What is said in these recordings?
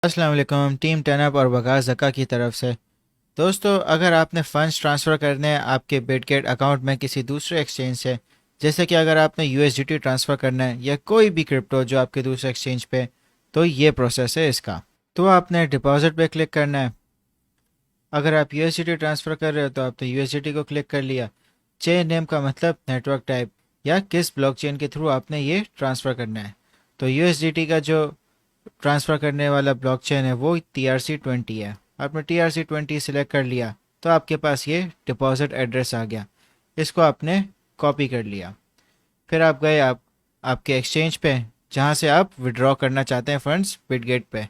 अस्सलाम वालेकुम टीम टनअप और वकास ज़का की तरफ से। दोस्तों, अगर आपने फ़ंड्स ट्रांसफ़र करने हैं आपके बिटगेट अकाउंट में किसी दूसरे एक्सचेंज से, जैसे कि अगर आपने यूएसडीटी ट्रांसफ़र करना है या कोई भी क्रिप्टो जो आपके दूसरे एक्सचेंज पे, तो ये प्रोसेस है इसका। तो आपने डिपॉजिट पे क्लिक करना है। अगर आप यूएसडीटी ट्रांसफ़र कर रहे हो तो आपने यूएसडीटी को क्लिक कर लिया। चेन नेम का मतलब नेटवर्क टाइप या किस ब्लॉकचेन के थ्रू आपने ये ट्रांसफ़र करना है। तो यूएसडीटी का जो ट्रांसफ़र करने वाला ब्लॉकचेन है वो TRC20 है। आपने TRC20 सिलेक्ट कर लिया तो आपके पास ये डिपॉजिट एड्रेस आ गया। इसको आपने कॉपी कर लिया। फिर आप गए आपके एक्सचेंज पे जहाँ से आप विड्रॉ करना चाहते हैं फंड्स बिटगेट पे।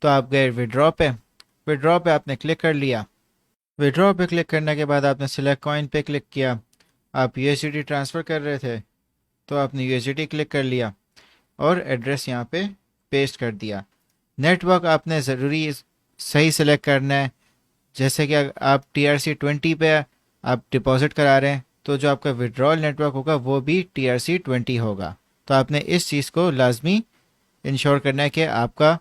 तो आप गए विड्रॉ पे आपने क्लिक कर लिया। विड्रॉ पे क्लिक करने के बाद आपने सिलेक्ट कॉइन पे क्लिक किया। आप यूएसडीटी ट्रांसफ़र कर रहे थे तो आपने यूएसडीटी क्लिक कर लिया और एड्रेस यहाँ पे पेस्ट कर दिया। नेटवर्क आपने ज़रूरी सही सेलेक्ट करना है। जैसे कि अगर आप TRC20 पे आप डिपॉजिट करा रहे हैं तो जो आपका विड्रॉल नेटवर्क होगा वो भी TRC20 होगा। तो आपने इस चीज़ को लाजमी इंश्योर करना है कि आपका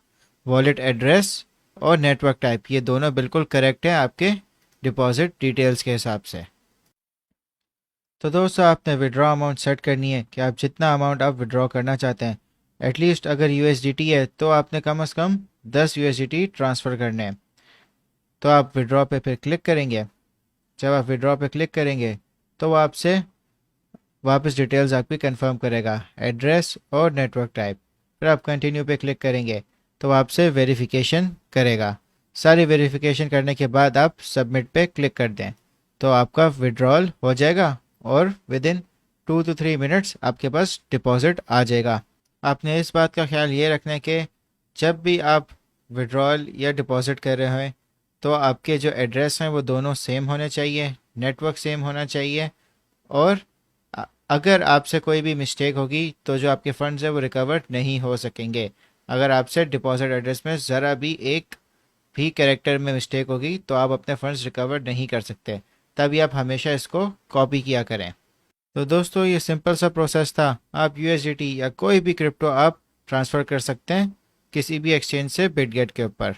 वॉलेट एड्रेस और नेटवर्क टाइप ये दोनों बिल्कुल करेक्ट है आपके डिपॉजिट डिटेल्स के हिसाब से। तो दोस्तों, आपने विड्रॉ अमाउंट सेट करनी है कि आप जितना अमाउंट आप विड्रॉ करना चाहते हैं। एटलीस्ट अगर यूएसडीटी है तो आपने कम से कम 10 यूएसडीटी ट्रांसफ़र करने हैं। तो आप विड्रॉ पे फिर क्लिक करेंगे। जब आप विड्रॉ पे क्लिक करेंगे तो वो आपसे वापस डिटेल्स आपकी कंफर्म करेगा, एड्रेस और नेटवर्क टाइप। फिर आप कंटिन्यू पे क्लिक करेंगे तो वो आपसे वेरिफिकेशन करेगा। सारी वेरिफिकेशन करने के बाद आप सबमिट पे क्लिक कर दें तो आपका विड्रॉल हो जाएगा और विद इन 2 to 3 मिनट्स आपके पास डिपॉजिट आ जाएगा। आपने इस बात का ख्याल ये रखना है कि जब भी आप विड्रॉल या डिपॉजिट कर रहे हैं तो आपके जो एड्रेस हैं वो दोनों सेम होने चाहिए, नेटवर्क सेम होना चाहिए। और अगर आपसे कोई भी मिस्टेक होगी तो जो आपके फंड्स हैं वो रिकवर नहीं हो सकेंगे। अगर आपसे डिपॉजिट एड्रेस में ज़रा भी एक भी कैरेक्टर में मिस्टेक होगी तो आप अपने फंड्स रिकवर नहीं कर सकते। तभी आप हमेशा इसको कॉपी किया करें। तो दोस्तों, ये सिंपल सा प्रोसेस था। आप यूएसडीटी या कोई भी क्रिप्टो आप ट्रांसफ़र कर सकते हैं किसी भी एक्सचेंज से बिटगेट के ऊपर।